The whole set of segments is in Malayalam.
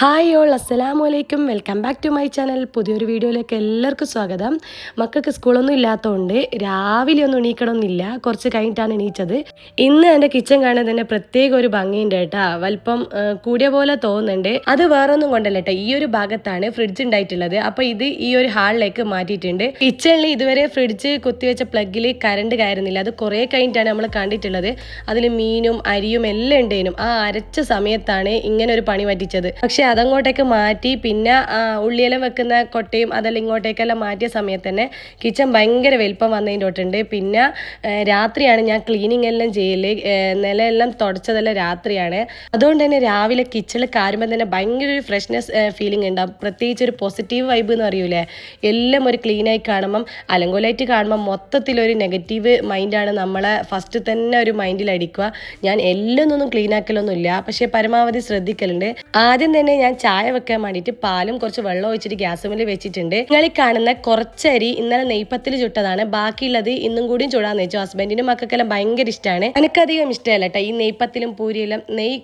ഹായ് ഓൾ അസ്സലാമു അലൈക്കും welcome back to my channel. പുതിയൊരു വീഡിയോയിലേക്ക് എല്ലാവർക്കും സ്വാഗതം. മക്കൾക്ക് സ്കൂളൊന്നും ഇല്ലാത്തതുകൊണ്ട് രാവിലെ ഒന്നും എണീക്കണമെന്നില്ല, കുറച്ച് കഴിഞ്ഞിട്ടാണ് എണീച്ചത്. ഇന്ന് എൻ്റെ കിച്ചൺ കാണാൻ തന്നെ പ്രത്യേക ഒരു ഭംഗിയുണ്ട് കേട്ടോ. വലിപ്പം കൂടിയ പോലെ തോന്നുന്നുണ്ട്. അത് വേറൊന്നും കൊണ്ടല്ല കേട്ടോ, ഈ ഒരു ഭാഗത്താണ് ഫ്രിഡ്ജ് ഉണ്ടായിട്ടുള്ളത്. അപ്പോൾ ഇത് ഈ ഒരു ഹാളിലേക്ക് മാറ്റിയിട്ടുണ്ട്. കിച്ചണിൽ ഇതുവരെ ഫ്രിഡ്ജ് കുത്തിവെച്ച പ്ലഗിൽ കറണ്ട് കയറുന്നില്ല. അത് കുറേ കഴിഞ്ഞിട്ടാണ് നമ്മൾ കണ്ടിട്ടുള്ളത്. അതിൽ മീനും അരിയും എല്ലാം ഉണ്ടേനും. ആ അരച്ച സമയത്താണ് ഇങ്ങനെ ഒരു പണി പറ്റിച്ചത്. പക്ഷെ അതങ്ങോട്ടേക്ക് മാറ്റി പിന്നെ ഉള്ളിയെല്ലാം വെക്കുന്ന കൊട്ടയും അതെല്ലാം ഇങ്ങോട്ടേക്കെല്ലാം മാറ്റിയ സമയത്ത് തന്നെ കിച്ചൺ ഭയങ്കര വലിപ്പം വന്നതിൻ്റെ തൊട്ടുണ്ട്. പിന്നെ രാത്രിയാണ് ഞാൻ ക്ലീനിങ് എല്ലാം ചെയ്യല്. നിലയെല്ലാം തുടച്ചതെല്ലാം രാത്രിയാണ്. അതുകൊണ്ട് തന്നെ രാവിലെ കിച്ചണിൽ കയറുമ്പോൾ തന്നെ ഭയങ്കര ഒരു ഫ്രഷ്നെസ് ഫീലിംഗ് ഉണ്ടാകും. പ്രത്യേകിച്ച് ഒരു പോസിറ്റീവ് വൈബ് എന്ന് പറയൂലേ, എല്ലാം ഒരു ക്ലീനായി കാണുമ്പം അലങ്കോലായിട്ട് കാണുമ്പം മൊത്തത്തിലൊരു നെഗറ്റീവ് മൈൻഡാണ് നമ്മളെ ഫസ്റ്റ് തന്നെ ഒരു മൈൻഡിൽ അടിക്കുക. ഞാൻ എല്ലാം ഒന്നും ക്ലീൻ ആക്കലൊന്നുമില്ല, പക്ഷേ പരമാവധി ശ്രദ്ധിക്കലുണ്ട്. ആദ്യം തന്നെ ഞാൻ ചായ വെക്കാൻ വേണ്ടിയിട്ട് പാലും കുറച്ച് വെള്ളം ഒഴിച്ചിട്ട് ഗ്യാസുമിൽ വെച്ചിട്ടുണ്ട്. നിങ്ങൾ ഈ കാണുന്ന കുറച്ചരി ഇന്നലെ നെയ്പ്പത്തിൽ ചുട്ടതാണ്. ബാക്കിയുള്ളത് ഇന്നും കൂടിയും ചുടാന്ന് വെച്ചു. ഹസ്ബൻഡിനും മക്കൾക്കെല്ലാം ഭയങ്കര ഇഷ്ടമാണ്. എനിക്കധികം ഇഷ്ടമല്ല കേട്ടോ ഈ നെയ്പ്പത്തിലും പൂരിയെല്ലാം. നെയ്യ്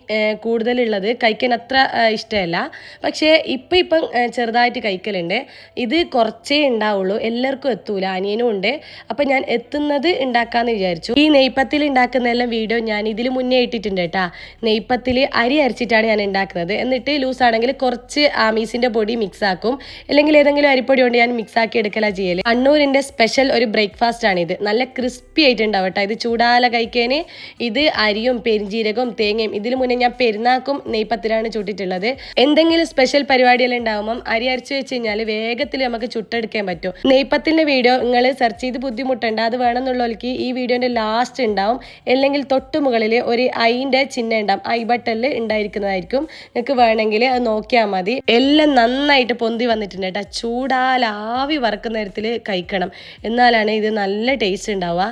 കൂടുതലുള്ളത് കഴിക്കാൻ അത്ര ഇഷ്ടമല്ല, പക്ഷേ ഇപ്പം ചെറുതായിട്ട് കഴിക്കലുണ്ട്. ഇത് കുറച്ചേ ഉണ്ടാവുള്ളൂ, എല്ലാവർക്കും എത്തൂല. അനിയനും ഉണ്ട്. അപ്പം ഞാൻ എത്തുന്നത് ഉണ്ടാക്കാന്ന് വിചാരിച്ചു. ഈ നെയ്പ്പത്തിൽ ഉണ്ടാക്കുന്നതെല്ലാം വീഡിയോ ഞാൻ ഇതിൽ മുന്നേ ഇട്ടിട്ടുണ്ട് കേട്ടോ. നെയ്പ്പത്തിൽ അരി അരച്ചിട്ടാണ് ഞാൻ ഉണ്ടാക്കുന്നത്. എന്നിട്ട് ലൂസ് ആണെങ്കിൽ കുറച്ച് ആമീസിന്റെ പൊടി മിക്സ് ആക്കും, അല്ലെങ്കിൽ ഏതെങ്കിലും അരിപ്പൊടി കൊണ്ട് ഞാൻ മിക്സ് ആക്കി എടുക്കലാണ് ചെയ്യല്. കണ്ണൂരിന്റെ സ്പെഷ്യൽ ഒരു ബ്രേക്ക്ഫാസ്റ്റ് ആണ് ഇത്. നല്ല ക്രിസ്പി ആയിട്ടുണ്ടാവും കേട്ടോ. ഇത് ചൂടാല കഴിക്കാന്. ഇത് അരിയും പെരിഞ്ജീരകവും തേങ്ങയും. ഇതിന് മുന്നേ ഞാൻ പെരുന്നാക്കും നെയ്പ്പത്തിലാണ് ചുട്ടിട്ടുള്ളത്. എന്തെങ്കിലും സ്പെഷ്യൽ പരിപാടിയെല്ലാം ഉണ്ടാകുമ്പം അരി അരച്ച് വെച്ച് കഴിഞ്ഞാൽ വേഗത്തിൽ നമുക്ക് ചുട്ടെടുക്കാൻ പറ്റും. നെയ്പ്പത്തിന്റെ വീഡിയോ നിങ്ങൾ സെർച്ച് ചെയ്ത് ബുദ്ധിമുട്ടുണ്ട്. അത് വേണമെന്നുള്ളവർക്ക് ഈ വീഡിയോന്റെ ലാസ്റ്റ് ഉണ്ടാവും, അല്ലെങ്കിൽ തൊട്ട് മുകളിൽ ഒരു ഐന്റെ ചിഹ്നം ഉണ്ടാവും. ഐ ബട്ടണിൽ ഉണ്ടായിരിക്കുന്നതായിരിക്കും. നിങ്ങൾക്ക് വേണമെങ്കിൽ അത് നോക്കിയാൽ മതി. എല്ലാം നന്നായിട്ട് പൊന്തി വന്നിട്ടുണ്ട് കേട്ടോ. ചൂടാലാവി വറക്കുന്ന നേരത്തിൽ കഴിക്കണം, എന്നാലാണ് ഇത് നല്ല ടേസ്റ്റ് ഉണ്ടാവുക.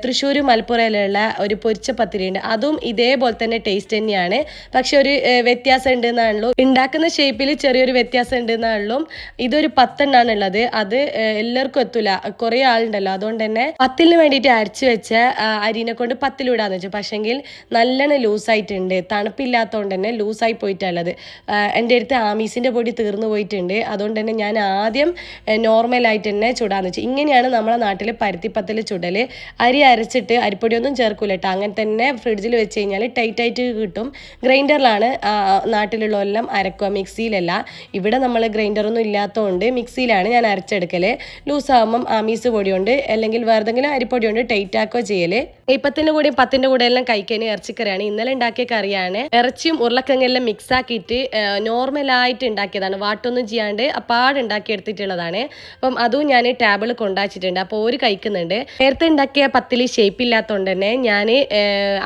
തൃശ്ശൂർ മലപ്പുറയിലുള്ള ഒരു പൊരിച്ച പത്തിരി ഉണ്ട്, അതും ഇതേപോലെ തന്നെ ടേസ്റ്റ് തന്നെയാണ്. പക്ഷെ ഒരു വ്യത്യാസം ഉണ്ട് എന്നാണല്ലോ, ഉണ്ടാക്കുന്ന ഷേപ്പിൽ ചെറിയൊരു വ്യത്യാസം ഉണ്ട് എന്നാണല്ലോ. ഇതൊരു 10 ഉള്ളത്. അത് എല്ലാവർക്കും എത്തൂല, കുറേ ആളുണ്ടല്ലോ. അതുകൊണ്ട് തന്നെ 10 വേണ്ടിയിട്ട് അരച്ച് വെച്ച അരിനെ കൊണ്ട് 10 ഇടാന്ന് വെച്ചു. പക്ഷെങ്കിൽ നല്ലോണം ലൂസായിട്ടുണ്ട്. തണുപ്പില്ലാത്തതുകൊണ്ട് തന്നെ ലൂസായി പോയിട്ടുള്ളത്. എൻ്റെ അടുത്ത് ആമീസിൻ്റെ പൊടി തീർന്നു പോയിട്ടുണ്ട്. അതുകൊണ്ട് തന്നെ ഞാൻ ആദ്യം നോർമലായിട്ട് തന്നെ ചുടാന്ന് വെച്ചു. ഇങ്ങനെയാണ് നമ്മളെ നാട്ടിൽ പരുത്തിപ്പത്തിൽ ചുടൽ. അരി അരച്ചിട്ട് അരിപ്പൊടിയൊന്നും ചേർക്കൂല കേട്ടോ. അങ്ങനെ തന്നെ ഫ്രിഡ്ജിൽ വെച്ച് കഴിഞ്ഞാൽ ടൈറ്റായിട്ട് കിട്ടും. ഗ്രൈൻഡറിലാണ് നാട്ടിലുള്ളതെല്ലാം അരക്കുക, മിക്സിയിലല്ല. ഇവിടെ നമ്മൾ ഗ്രൈൻഡറൊന്നും ഇല്ലാത്തതുകൊണ്ട് മിക്സിയിലാണ് ഞാൻ അരച്ചെടുക്കൽ. ലൂസാകുമ്പം ആമീസ് പൊടി കൊണ്ട് അല്ലെങ്കിൽ വേറെന്തെങ്കിലും അരിപ്പൊടി കൊണ്ട് ടൈറ്റ് ആക്കുകയോ ചെയ്യൽ. ഇപ്പത്തിൻ്റെ കൂടെയും 10ൻ്റെ കൂടെ എല്ലാം കഴിക്കാൻ ഇറച്ചിക്കറിയാണ്. ഇന്നലെ ഉണ്ടാക്കിയ കറിയാണ്. ഇറച്ചിയും ഉരുളക്കിഴങ്ങെല്ലാം മിക്സ് ആക്കിയിട്ട് നോർമലായിട്ട് ഉണ്ടാക്കിയതാണ്, വാട്ടൊന്നും ചെയ്യാണ്ട് അപ്പാട് ഉണ്ടാക്കി എടുത്തിട്ടുള്ളതാണ്. അപ്പം അതും ഞാൻ ടേബിളിൽ കൊണ്ടാച്ചിട്ടുണ്ട്. അപ്പോൾ ഒരു കഴിക്കുന്നുണ്ട്. നേരത്തെ ഉണ്ടാക്കിയ പത്തിരി ഷേപ്പ് ഇല്ലാത്തതുകൊണ്ട് തന്നെ ഞാൻ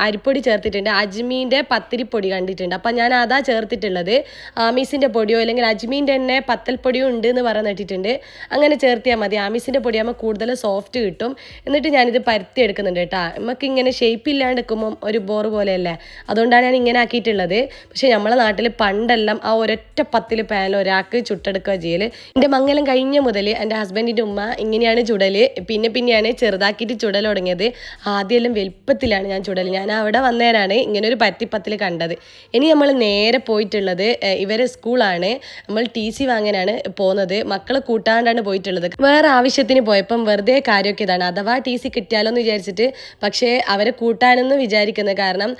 അരിപ്പൊടി ചേർത്തിട്ടുണ്ട്. അജ്മീൻ്റെ പത്തിരിപ്പൊടി കണ്ടിട്ടുണ്ട്, അപ്പം ഞാൻ അതാ ചേർത്തിട്ടുള്ളത്. ആമീസിൻ്റെ പൊടിയോ അല്ലെങ്കിൽ അജ്മീൻ്റെ തന്നെ പത്തൽപ്പൊടിയോ ഉണ്ട് എന്ന് പറഞ്ഞിട്ടുണ്ട്. അങ്ങനെ ചേർത്തിയാൽ മതി. ആമീസിൻ്റെ പൊടിയാകുമ്പോൾ കൂടുതൽ സോഫ്റ്റ് കിട്ടും. എന്നിട്ട് ഞാനിത് പരത്തി എടുക്കുന്നുണ്ട് കേട്ടോ. നമുക്ക് ഇങ്ങനെ ഷേപ്പ് ഇല്ലാണ്ട് എടുക്കുമ്പം ഒരു ബോർ പോലെയല്ലേ, അതുകൊണ്ടാണ് ഞാൻ ഇങ്ങനെ ആക്കിയിട്ടുള്ളത്. പക്ഷെ നമ്മളെ നാട്ടിൽ പണ്ടെല്ലാം ആ ഒരൊറ്റ 10 പാനിൽ ഒരാൾക്ക് ചുട്ടെടുക്കുക ചെയ്യല്. എൻ്റെ മംഗലം കഴിഞ്ഞ മുതൽ എൻ്റെ ഹസ്ബൻഡിൻ്റെ ഉമ്മ ഇങ്ങനെയാണ് ചുടല്. പിന്നെയാണ് ചെറുതാക്കിയിട്ട് ചുടൽ തുടങ്ങിയത്. ആദ്യമെല്ലാം വലുപ്പത്തിലാണ് ഞാൻ ചുടൽ. ഞാൻ അവിടെ വന്നേരാണ് ഇങ്ങനെ ഒരു പത്തിപ്പത്തിൽ കണ്ടത്. ഇനി നമ്മൾ നേരെ പോയിട്ടുള്ളത് ഇവരെ സ്കൂളാണ്. നമ്മൾ TC വാങ്ങാനാണ് പോകുന്നത്. മക്കളെ കൂട്ടാണ്ടാണ് പോയിട്ടുള്ളത്. വേറെ ആവശ്യത്തിന് പോയപ്പം വെറുതെ കാര്യമൊക്കെ ഇതാണ്, അഥവാ TC കിട്ടിയാലോ എന്ന് വിചാരിച്ചിട്ട്. പക്ഷേ അവരെ കൂട്ടാനെന്ന് വിചാരിക്കുന്നത് കാരണം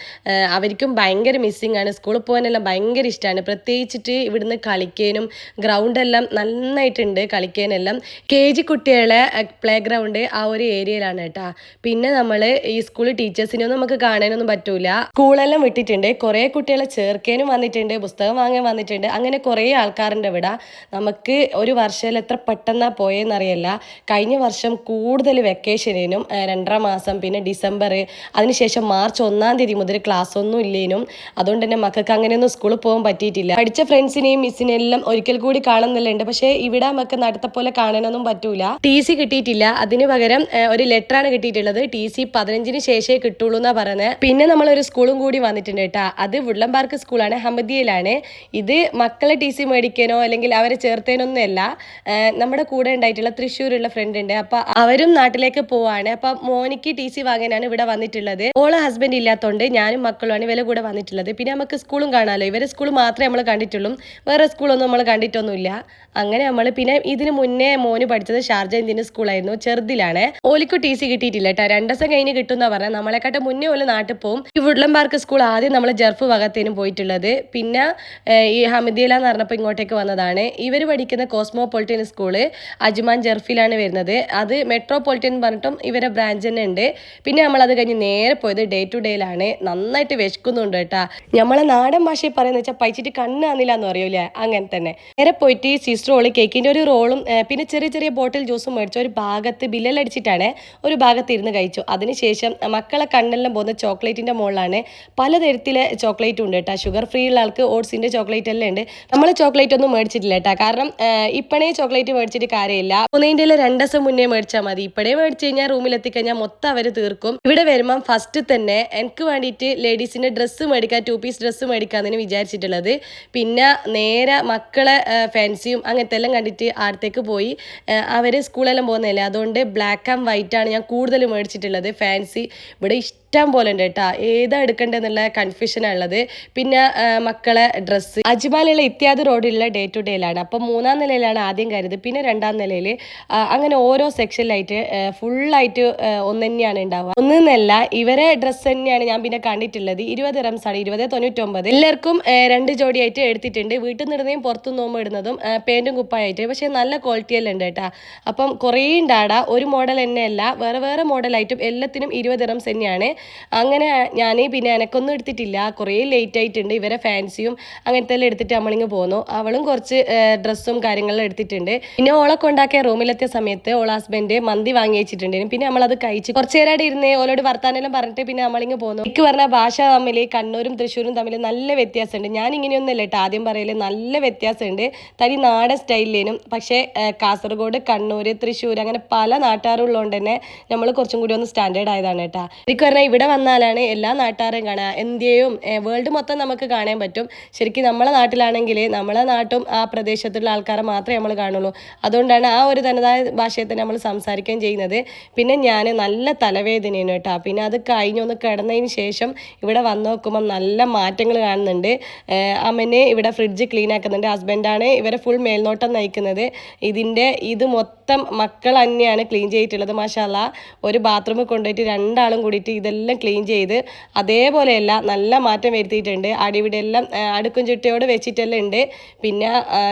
അവർക്കും ഭയങ്കര മിസ്സിങ് ആണ്. സ്കൂളിൽ പോകാനെല്ലാം ഭയങ്കര ഇഷ്ടമാണ്. പ്രത്യേകിച്ചിട്ട് ഇവിടുന്ന് കളിക്കാനും ഗ്രൗണ്ടെല്ലാം നന്നായിട്ടുണ്ട്. കളിക്കാനെല്ലാം KG കുട്ടികളെ പ്ലേ ഗ്രൗണ്ട് ആ ഒരു ഏരിയയിലാണ് കേട്ടോ. പിന്നെ നമ്മൾ ഈ സ്കൂൾ ടീച്ചേഴ്സിനൊന്നും നമുക്ക് കാണാനൊന്നും പറ്റൂല. സ്കൂളെല്ലാം വിട്ടിട്ടുണ്ട്. കുറേ കുട്ടികളെ ചേർക്കാനും വന്നിട്ടുണ്ട്, പുസ്തകം വാങ്ങാൻ വന്നിട്ടുണ്ട്. അങ്ങനെ കുറേ ആൾക്കാരുണ്ട് ഇവിടെ. നമുക്ക് ഒരു വർഷത്തിൽ എത്ര പെട്ടെന്നാ പോയെന്നറിയില്ല. കഴിഞ്ഞ വർഷം കൂടുതൽ വെക്കേഷനും 2.5 മാസം, പിന്നെ ഡിസംബർ, അതിനുശേഷം മാർച്ച് 1-ാം തീയതി മുതൽ ക്ലാസ് ഒന്നും ഇല്ലേനും. അതുകൊണ്ട് തന്നെ മക്കൾക്ക് അങ്ങനെയൊന്നും സ്കൂളിൽ പോകാൻ പറ്റിയിട്ടില്ല. പഠിച്ച ഫ്രണ്ട്സിനെയും മിസ്സിനെയും എല്ലാം ഒരിക്കൽ കൂടി കാണുന്നില്ലുണ്ട്. പക്ഷേ ഇവിടെ നമുക്ക് നടത്ത പോലെ കാണാനൊന്നും പറ്റൂല. TC കിട്ടിയിട്ടില്ല. അതിന് പകരം ഒരു ലെറ്ററാണ് കിട്ടിയിട്ടുള്ളത്. TC 15-ന് ശേഷമേ കിട്ടുള്ളൂ എന്നാ പറയുന്നത്. പിന്നെ നമ്മളൊരു സ്കൂളും കൂടി വന്നിട്ടുണ്ട് കേട്ടോ. അത് വുഡ്ലൻ പാർക്ക് സ്കൂളാണ്, ഹമദിയയിലാണ്. ഇത് മക്കളെ TC മേടിക്കാനോ അല്ലെങ്കിൽ അവരെ ചേർത്തേനൊന്നും അല്ല. നമ്മുടെ കൂടെ ഉണ്ടായിട്ടുള്ള തൃശ്ശൂരുള്ള ഫ്രണ്ട് ഉണ്ട്. അപ്പം അവരും നാട്ടിലേക്ക് പോവാണ്. അപ്പം മോനിക്ക് TC വാങ്ങാനാണ് ആയിട്ടാണ് ഇവിടെ വന്നിട്ടുള്ളത്. ഓളെ ഹസ്ബൻഡ് ഇല്ലാത്തതുകൊണ്ട് ഞാനും മക്കളുമാണ് ഇവരെ കൂടെ വന്നിട്ടുള്ളത്. പിന്നെ നമുക്ക് സ്കൂളും കാണാമല്ലോ, ഇവരെ സ്കൂൾ മാത്രമേ നമ്മൾ കണ്ടിട്ടുള്ളൂ, വേറെ സ്കൂളൊന്നും നമ്മൾ കണ്ടിട്ടൊന്നുമില്ല. അങ്ങനെ നമ്മൾ പിന്നെ ഇതിന് മുന്നേ മോന് പഠിച്ചത് ഷാർജ ഇന്ത്യൻ സ്കൂളായിരുന്നു, ചെറുതിലാണ്. ഓലിക്ക് ടി സി കിട്ടിയിട്ടില്ല കേട്ടോ, 2 ദിവസം കഴിഞ്ഞ് കിട്ടുമെന്നാ പറഞ്ഞാൽ. നമ്മളെക്കാട്ട് മുന്നേ ഓല് നാട്ടിൽ പോകും. ഈ വുഡ്ലൻ പാർക്ക് സ്കൂൾ ആദ്യം നമ്മൾ ജർഫ് ഭാഗത്തേനും പോയിട്ടുള്ളത്, പിന്നെ ഈ ഹമിദിയല എന്ന് പറഞ്ഞപ്പോൾ ഇങ്ങോട്ടേക്ക് വന്നതാണ്. ഇവർ പഠിക്കുന്ന കോസ്മോപൊളിറ്റൻ സ്കൂള് അജ്മാൻ ജർഫിലാണ് വരുന്നത്. അത് മെട്രോപൊളിറ്റൻ പറഞ്ഞിട്ടും ഇവരെ ബ്രാഞ്ച് തന്നെ ഉണ്ട്. പിന്നെ നമ്മളത് കഴിഞ്ഞ് നേരെ പോയത് ഡേ ടു ഡേയിലാണ്. നന്നായിട്ട് വിശക്കുന്നുണ്ട് കേട്ടാ. നമ്മളെ നാടൻ ഭാഷയിൽ പറയുന്നത് വെച്ചാൽ പൈച്ചിട്ട് കണ്ണ് കാണില്ല എന്ന് പറയൂലേ, അങ്ങനെ തന്നെ. നേരെ പോയിട്ട് സിസ്റ്റർ ഓളി കേക്കിൻ്റെ ഒരു റോളും പിന്നെ ചെറിയ ചെറിയ ബോട്ടിൽ ജ്യൂസും മേടിച്ചു. ഒരു ഭാഗത്ത് ബില്ലടിച്ചിട്ടാണ് ഒരു ഭാഗത്ത് ഇരുന്ന് കഴിച്ചു. അതിനുശേഷം മക്കളെ കണ്ണെല്ലാം പോകുന്ന ചോക്ലേറ്റിൻ്റെ മുകളിലാണ് പലതരത്തിലെ ചോക്ലേറ്റ് ഉണ്ട് കേട്ടോ. ഷുഗർ ഫ്രീ ഉള്ള ആൾക്ക് ഓട്സിൻ്റെ ചോക്ലേറ്റ് എല്ലാം ഉണ്ട്. നമ്മൾ ചോക്ലേറ്റ് ഒന്നും മേടിച്ചിട്ടില്ല കേട്ടോ, കാരണം ഇപ്പഴേ ചോക്ലേറ്റ് മേടിച്ചിട്ട് കാര്യമില്ല. ഒന്നേൻ്റെ 2 ദിവസം മുന്നേ മേടിച്ചാൽ മതി. ഇപ്പഴേ മേടിച്ച് കഴിഞ്ഞാൽ റൂമിൽ എത്തിക്കഴിഞ്ഞാൽ മൊത്തം അവർ തീർക്കും. ഇവിടെ വരുമ്പം ഫസ്റ്റ് തന്നെ എനിക്ക് വേണ്ടിയിട്ട് ലേഡീസിൻ്റെ ഡ്രസ്സ് മേടിക്കാൻ, 2 പീസ് ഡ്രസ്സ് മേടിക്കാമെന്ന് വിചാരിച്ചിട്ടുള്ളത്. പിന്നെ നേരെ മക്കളെ ഫാൻസിയും അങ്ങനത്തെ എല്ലാം കണ്ടിട്ട് അടുത്തേക്ക് പോയി. അവർ സ്കൂളെല്ലാം പോകുന്നതല്ലേ, അതുകൊണ്ട് ബ്ലാക്ക് ആൻഡ് വൈറ്റ് ആണ് ഞാൻ കൂടുതൽ മേടിച്ചിട്ടുള്ളത്. ഫാൻസി ഇവിടെ ഇഷ്ടം പോലെ ഉണ്ട് കേട്ടോ, ഏതാ എടുക്കേണ്ടതെന്നുള്ള കൺഫ്യൂഷനാണ് ഉള്ളത്. പിന്നെ മക്കളെ ഡ്രസ്സ് അജ്മാലുള്ള ഇത്യാദി റോഡിലുള്ള ഡേ ടു ഡേയിലാണ്. അപ്പം 3-ാം നിലയിലാണ് ആദ്യം കരുത്, പിന്നെ 2-ാം നിലയിൽ, അങ്ങനെ ഓരോ സെക്ഷനിലായിട്ട് ഫുള്ളായിട്ട് ഒന്ന് തന്നെയാണ് ഉണ്ടാവുക. ഒന്നെന്നല്ല, ഇവരെ ഡ്രസ്സ് തന്നെയാണ് ഞാൻ പിന്നെ കണ്ടിട്ടുള്ളത്. 20 റംസാണ്, 20.99. എല്ലാവർക്കും 2 ജോഡിയായിട്ട് എടുത്തിട്ടുണ്ട്. വീട്ടിൽ നിന്ന് ഇടുന്നതും പുറത്തുനിന്ന് നോമ്പ് ഇടുന്നതും പേൻറ്റും കുപ്പായിട്ട്. പക്ഷേ നല്ല ക്വാളിറ്റിയെല്ലാം ഉണ്ട് കേട്ടോ. അപ്പം കുറേ ഉണ്ടാടാ, ഒരു മോഡൽ തന്നെയല്ല, വേറെ വേറെ മോഡലായിട്ടും എല്ലാത്തിനും 20 റംസ് തന്നെയാണ്. അങ്ങനെ ഞാൻ പിന്നെ എനക്കൊന്നും എടുത്തിട്ടില്ല, കുറേ ലേറ്റ് ആയിട്ടുണ്ട്. ഇവരെ ഫാൻസിയും അങ്ങനത്തെ എല്ലാം എടുത്തിട്ട് നമ്മളിങ്ങ് പോന്നു. അവളും കുറച്ച് ഡ്രസ്സും കാര്യങ്ങളും എടുത്തിട്ടുണ്ട്. പിന്നെ ഓളെ കൊണ്ടാക്കിയ റൂമിലെത്തിയ സമയത്ത് ഓളെ ഹസ്ബൻഡ് മന്തി വാങ്ങി വെച്ചിട്ടുണ്ട്. പിന്നെ നമ്മളത് കഴിച്ച് കുറച്ച് നേരം ഇരുന്ന് ഓലോട് വർത്താനെല്ലാം പറഞ്ഞിട്ട് പിന്നെ നമ്മളിങ്ങ് പോന്നു. എനിക്ക് പറഞ്ഞ ഭാഷ തമ്മിൽ കണ്ണൂരും തൃശ്ശൂരും തമ്മിൽ നല്ല വ്യത്യാസമുണ്ട്. ഞാൻ ഇങ്ങനെയൊന്നുമല്ല കേട്ടോ ആദ്യം പറയല്, നല്ല വ്യത്യാസമുണ്ട്. തനി നാടൻ സ്റ്റൈലിലേനും. പക്ഷേ കാസർഗോഡ്, കണ്ണൂർ, തൃശ്ശൂർ അങ്ങനെ പല നാട്ടുകാരുള്ളതുകൊണ്ട് തന്നെ നമ്മൾ കുറച്ചും കൂടി ഒന്ന് സ്റ്റാൻഡേർഡ് ആയതാണ് കേട്ടോ. എനിക്ക് പറഞ്ഞാൽ ഇവിടെ വന്നാലാണ് എല്ലാ നാട്ടുകാരെയും കാണുക. ഇന്ത്യയും വേൾഡ് മൊത്തം നമുക്ക് കാണാൻ പറ്റും. ശരിക്കും നമ്മളെ നാട്ടിലാണെങ്കിൽ നമ്മളെ നാട്ടും ആ പ്രദേശത്തുള്ള ആൾക്കാരെ മാത്രമേ നമ്മൾ കാണുള്ളൂ. അതുകൊണ്ടാണ് ആ ഒരു തനതായ ഭാഷയിൽ തന്നെ നമ്മൾ സംസാരിക്കുകയും ചെയ്യുന്നത്. പിന്നെ ഞാൻ നല്ല തലവേദനയാണ് കേട്ടോ. പിന്നെ അത് കഴിഞ്ഞൊന്ന് കിടന്നതിന് ശേഷം ഇവിടെ വന്ന് നോക്കുമ്പോൾ നല്ല മാറ്റങ്ങൾ കാണുന്നുണ്ട്. അമ്മനെ ഇവിടെ ഫ്രിഡ്ജ് ക്ലീൻ ആക്കുന്നുണ്ട്. ഹസ്ബൻഡാണ് ഇവരെ ഫുൾ മേൽനോട്ടം നയിക്കുന്നത്. ഇത് മൊത്തം മക്കൾ തന്നെയാണ് ക്ലീൻ ചെയ്തിട്ടുള്ളത്. മാഷാല്ലാ, ഒരു ബാത്റൂമിൽ കൊണ്ടുപോയിട്ട് 2 ആളും കൂടിയിട്ട് ഇതെല്ലാം ക്ലീൻ ചെയ്ത് അതേപോലെയല്ല നല്ല മാറ്റം വരുത്തിയിട്ടുണ്ട്. അടിവിടെ എല്ലാം അടുക്കും ചുട്ടിയോട് വെച്ചിട്ടെല്ലാം ഉണ്ട്. പിന്നെ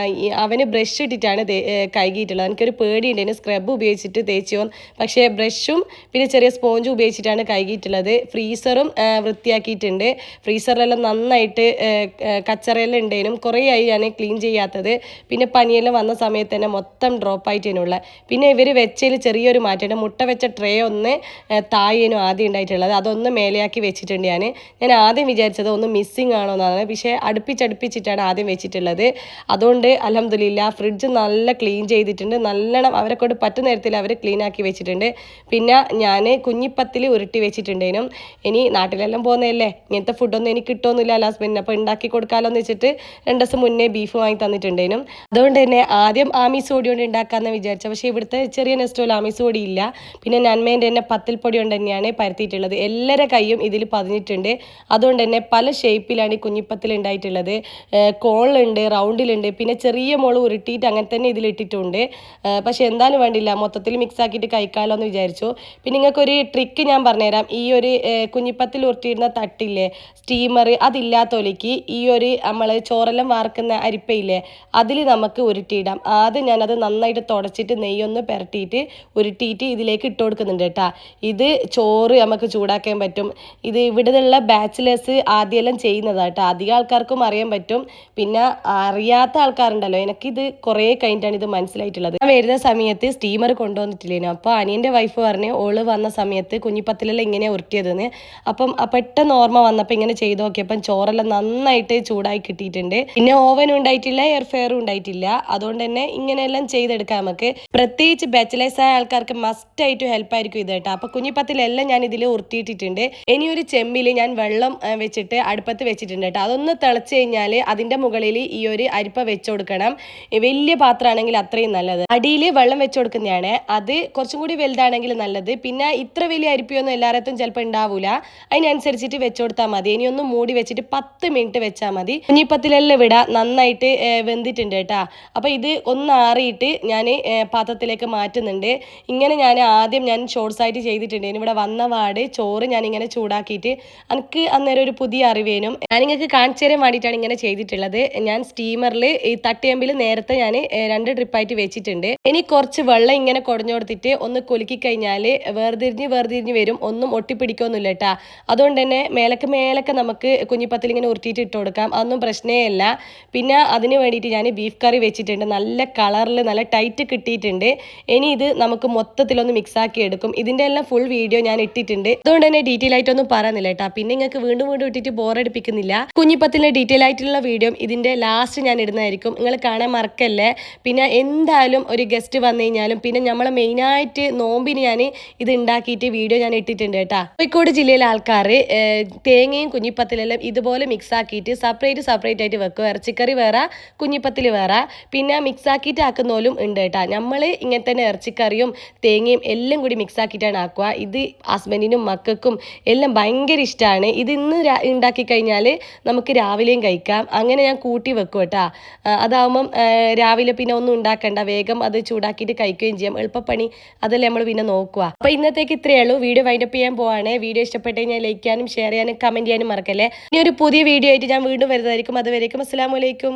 അവന് ബ്രഷ് ഇട്ടിട്ടാണ് കഴുകിയിട്ടുള്ളത്. എനിക്കൊരു പേടിയുണ്ട് സ്ക്രബ് ഉപയോഗിച്ചിട്ട് തേച്ചോ, പക്ഷേ ബ്രഷും പിന്നെ ചെറിയ സ്പോഞ്ചും ഉപയോഗിച്ചിട്ടാണ് കഴുകിയിട്ടുള്ളത്. ഫ്രീസറും വൃത്തിയാക്കിയിട്ടുണ്ട്. ഫ്രീസറിലെല്ലാം നന്നായിട്ട് കച്ചറയെല്ലാം ഉണ്ടേനും. കുറേ ആയി ഞാൻ ക്ലീൻ ചെയ്യാത്തത്. പിന്നെ പനിയെല്ലാം വന്ന സമയത്ത് തന്നെ മൊത്തം ഡ്രോപ്പായിട്ടേനുള്ള. പിന്നെ ഇവർ വെച്ചതിൽ ചെറിയൊരു മാറ്റമുണ്ട്. മുട്ട വെച്ച ട്രേ ഒന്ന് തായേനും ആദ്യം ഉണ്ടായിട്ടുള്ളത്, അതൊന്ന് മേലെയാക്കി വെച്ചിട്ടുണ്ട്. ഞാൻ ആദ്യം വിചാരിച്ചത് ഒന്ന് മിസ്സിങ് ആണോ എന്നാണ്. പക്ഷേ അടുപ്പിച്ചിട്ടാണ് ആദ്യം വെച്ചിട്ടുള്ളത്. അതുകൊണ്ട് അൽഹംദുലില്ലാ ഫ്രിഡ്ജ് നല്ല ക്ലീൻ ചെയ്തിട്ടുണ്ട്. നല്ലോണം അവരെ കൊണ്ട് പറ്റുന്ന നേരത്തിൽ അവർ ക്ലീൻ ആക്കി വെച്ചിട്ടുണ്ട്. പിന്നെ ഞാൻ കുഞ്ഞിപ്പത്തിൽ ഉരുട്ടി വെച്ചിട്ടുണ്ടേനും. ഇനി നാട്ടിലെല്ലാം പോകുന്നതല്ലേ, ഇങ്ങനത്തെ ഫുഡൊന്നും എനിക്ക് കിട്ടുമെന്നില്ല ഹസ്ബൻഡിന്, അപ്പോൾ ഉണ്ടാക്കി കൊടുക്കാമല്ലോ എന്ന് വെച്ചിട്ട് 2 ദിവസം മുന്നേ ബീഫ് വാങ്ങി തന്നിട്ടുണ്ടേനും. അതുകൊണ്ട് തന്നെ ആദ്യം ആമീസ് പൊടി കൊണ്ട് ഉണ്ടാക്കാമെന്ന് വിചാരിച്ചത്. പക്ഷേ ഇവിടുത്തെ ചെറിയ നെസ്റ്റോയിൽ ആമീസ് പൊടി ഇല്ല. പിന്നെ നന്മേൻ്റെ തന്നെ പത്തിൽ പൊടി കൊണ്ട് തന്നെയാണ് പരത്തിയിട്ടുള്ളത്. എല്ലാവരുടെ കൈയും ഇതിൽ പതിഞ്ഞിട്ടുണ്ട്. അതുകൊണ്ട് തന്നെ പല ഷേപ്പിലാണ് ഈ കുഞ്ഞിപ്പത്തിൽ ഉണ്ടായിട്ടുള്ളത്. കോളിലുണ്ട്, റൗണ്ടിലുണ്ട്, പിന്നെ ചെറിയ മോള് ഉരുട്ടിയിട്ട് അങ്ങനെ തന്നെ ഇതിലിട്ടിട്ടുണ്ട്. പക്ഷെ എന്തായാലും വേണ്ടില്ല, മൊത്തത്തിൽ മിക്സ് ആക്കിയിട്ട് കഴിക്കാമല്ലോ എന്ന് വിചാരിച്ചു. പിന്നെ നിങ്ങൾക്കൊരു ട്രിക്ക് ഞാൻ പറഞ്ഞുതരാം. ഈ ഒരു കുഞ്ഞിപ്പത്തിൽ ഉരുട്ടിയിരുന്ന തട്ടില്ലേ, സ്റ്റീമർ, അതില്ലാത്തോലേക്ക് ഈ ഒരു നമ്മൾ ചോറെല്ലാം വാർക്കുന്ന അരിപ്പയില്ലേ, അതിൽ നമുക്ക് ഉരുട്ടിയിടാം. ആദ്യം ഞാനത് നന്നായിട്ട് തുടച്ചിട്ട് നെയ്യൊന്ന് പുരട്ടിയിട്ട് ഉരുട്ടിയിട്ട് ഇതിലേക്ക് ഇട്ട് കൊടുക്കുന്നുണ്ട് കേട്ടോ. ഇത് ചോറ് നമുക്ക് ചൂടാക്കാൻ പറ്റും. ഇത് ഇവിടെയുള്ള ബാച്ചിലേഴ്സ് ആദ്യമെല്ലാം ചെയ്യുന്നതാണ് കേട്ടോ. അധികം ആൾക്കാർക്കും അറിയാൻ പറ്റും. പിന്നെ അറിയാത്ത ആൾക്കാരുണ്ടല്ലോ, എനിക്കിത് കുറേ കഴിഞ്ഞിട്ടാണ് ഇത് മനസ്സിലായിട്ടുള്ളത്. ഞാൻ വരുന്ന സമയത്ത് സ്റ്റീമർ കൊണ്ടുവന്നിട്ടില്ലേനു. അപ്പോൾ അനിയൻ്റെ വൈഫ് പറഞ്ഞ് ഓള് വന്ന സമയത്ത് കുഞ്ഞിപ്പത്തിലെല്ലാം ഇങ്ങനെ ഉരുട്ടിയതെന്ന്. അപ്പം പെട്ടെന്ന് ഓർമ്മ വന്നപ്പോൾ ഇങ്ങനെ ചെയ്ത് നോക്കിയപ്പം ചോറെല്ലാം നന്നായിട്ട് ചൂടായി കിട്ടിയിട്ടുണ്ട്. പിന്നെ ഓവനും ഉണ്ടായിട്ടില്ല, എയർ ഫെയറും ഉണ്ടായിട്ടില്ല. അതുകൊണ്ട് തന്നെ ഇങ്ങനെയെല്ലാം ചെയ്തെടുക്കാം നമുക്ക്. പ്രത്യേകിച്ച് ബാച്ചിലേഴ്സ് ആയ ആൾക്കാർക്ക് മസ്റ്റായിട്ട് ഹെൽപ്പായിരിക്കും ഇത് കേട്ടോ. അപ്പോൾ കുഞ്ഞിപ്പത്തിലെല്ലാം ഞാൻ ഇതിൽ ഉരുട്ടിയിട്ട് ഊറ്റിയിട്ടിട്ടുണ്ട്. ഇനി ഒരു ചെമ്പിൽ ഞാൻ വെള്ളം വെച്ചിട്ട് അടുപ്പത്ത് വെച്ചിട്ടുണ്ട് കേട്ടോ. അതൊന്ന് തിളച്ച് കഴിഞ്ഞാൽ അതിൻ്റെ മുകളിൽ ഈ ഒരു അരിപ്പ വെച്ച് കൊടുക്കണം. വലിയ പാത്രമാണെങ്കിൽ അത്രയും നല്ലത്. അടിയിൽ വെള്ളം വെച്ച് കൊടുക്കുന്നതാണ്. അത് കുറച്ചും കൂടി വലുതാണെങ്കിൽ നല്ലത്. പിന്നെ ഇത്ര വലിയ അരിപ്പയൊന്നും എല്ലായിടത്തും ചിലപ്പോൾ ഉണ്ടാവില്ല. അതിനനുസരിച്ചിട്ട് വെച്ച് കൊടുത്താൽ മതി. ഇനി ഒന്ന് മൂടി വെച്ചിട്ട് 10 മിനിറ്റ് വെച്ചാൽ മതി. കുഞ്ഞിപ്പത്തിലെല്ലാം ഇവിടെ നന്നായിട്ട് വെന്തിട്ടുണ്ട് കേട്ടോ. അപ്പോൾ ഇത് ഒന്ന് ആറിയിട്ട് ഞാൻ പാത്രത്തിലേക്ക് മാറ്റുന്നുണ്ട്. ഇങ്ങനെ ഞാൻ ആദ്യം ഷോർട്സ് ആയിട്ട് ചെയ്തിട്ടുണ്ട്. ഇവിടെ വന്ന പാട് ചോറ് ഞാനിങ്ങനെ ചൂടാക്കിയിട്ട് എനിക്ക് അന്നേരം ഒരു പുതിയ അറിവേനും ഞാൻ നിങ്ങൾക്ക് കാണിച്ചു തരാൻ വേണ്ടിയിട്ടാണ് ഇങ്ങനെ ചെയ്തിട്ടുള്ളത്. ഞാൻ സ്റ്റീമറിൽ ഈ തട്ടിയമ്പിൽ നേരത്തെ ഞാൻ 2 ട്രിപ്പായിട്ട് വെച്ചിട്ടുണ്ട്. ഇനി കുറച്ച് വെള്ളം ഇങ്ങനെ കുടഞ്ഞു കൊടുത്തിട്ട് ഒന്ന് കുലുക്കി കഴിഞ്ഞാൽ വേർതിരിഞ്ഞ് വരും. ഒന്നും ഒട്ടിപ്പിടിക്കൊന്നുമില്ല കേട്ടോ. അതുകൊണ്ട് തന്നെ മേലൊക്കെ നമുക്ക് കുഞ്ഞിപ്പത്തിൽ ഇങ്ങനെ ഉരുട്ടിയിട്ട് ഇട്ട് കൊടുക്കാം. അതൊന്നും പ്രശ്നമേ അല്ല. പിന്നെ അതിന് വേണ്ടിയിട്ട് ഞാൻ ബീഫ് കറി വെച്ചിട്ടുണ്ട്. നല്ല കളറിൽ നല്ല ടൈറ്റ് കിട്ടിയിട്ടുണ്ട്. ഇനി ഇത് നമുക്ക് മൊത്തത്തിലൊന്ന് മിക്സ് ആക്കി എടുക്കും. ഇതിൻ്റെ എല്ലാം ഫുൾ വീഡിയോ ഞാൻ ഇട്ടിട്ടുണ്ട്. അതുകൊണ്ട് തന്നെ ഡീറ്റെയിൽ ആയിട്ടൊന്നും പറയുന്നില്ല കേട്ടോ. പിന്നെ നിങ്ങൾക്ക് വീണ്ടും ഇട്ടിട്ട് ബോറടിപ്പിക്കുന്നില്ല. കുഞ്ഞിപ്പത്തിൻ്റെ ഡീറ്റെയിൽ ആയിട്ടുള്ള വീഡിയോ ഇതിൻ്റെ ലാസ്റ്റ് ഞാൻ ഇടുന്നതായിരിക്കും. നിങ്ങൾ കാണാൻ മറക്കല്ലേ. പിന്നെ എന്തായാലും ഒരു ഗസ്റ്റ് വന്നു കഴിഞ്ഞാലും പിന്നെ നമ്മളെ മെയിനായിട്ട് നോമ്പിന് ഞാൻ ഇത് ഉണ്ടാക്കിയിട്ട് വീഡിയോ ഞാൻ ഇട്ടിട്ടുണ്ട് കേട്ടോ. കോഴിക്കോട് ജില്ലയിലെ ആൾക്കാർ തേങ്ങയും കുഞ്ഞിപ്പത്തിലെല്ലാം ഇതുപോലെ മിക്സ് ആക്കിയിട്ട് സെപ്പറേറ്റ് ആയിട്ട് വെക്കും. ഇറച്ചിക്കറി വേറെ, കുഞ്ഞിപ്പത്തിൽ വേറെ. പിന്നെ മിക്സ് ആക്കിയിട്ട് ആക്കുന്നോലും ഉണ്ട് കേട്ടോ. നമ്മൾ ഇങ്ങനെ തന്നെ ഇറച്ചിക്കറിയും തേങ്ങയും എല്ലാം കൂടി മിക്സ് ആക്കിയിട്ടാണ് ആക്കുക. ഇത് ഹസ്ബൻഡിനും മക്കൾക്കും എല്ലാം ഭയങ്കര ഇഷ്ടമാണ്. ഇത് ഇന്ന് ഉണ്ടാക്കി കഴിഞ്ഞാൽ നമുക്ക് രാവിലെയും കഴിക്കാം. അങ്ങനെ ഞാൻ കൂട്ടി വെക്കും കേട്ടോ. അതാവുമ്പം രാവിലെ പിന്നെ ഒന്നും ഉണ്ടാക്കണ്ട, വേഗം അത് ചൂടാക്കിയിട്ട് കഴിക്കുകയും ചെയ്യാം. എളുപ്പപ്പണി അതല്ലേ നമ്മൾ പിന്നെ നോക്കുക. അപ്പോൾ ഇന്നത്തേക്ക് ഇത്രയേ ഉള്ളൂ. വീഡിയോ വൈൻഡപ്പ് ചെയ്യാൻ പോവാണ്. വീഡിയോ ഇഷ്ടപ്പെട്ട് കഴിഞ്ഞാൽ ലൈക്ക് ചെയ്യാനും ഷെയർ ചെയ്യാനും കമൻറ്റ് ചെയ്യാനും മറക്കല്ലേ. ഇനി ഒരു പുതിയ വീഡിയോ ആയിട്ട് ഞാൻ വീണ്ടും വരുന്നതായിരിക്കും. അതുവരേക്കും അസ്സലാമു അലൈക്കും.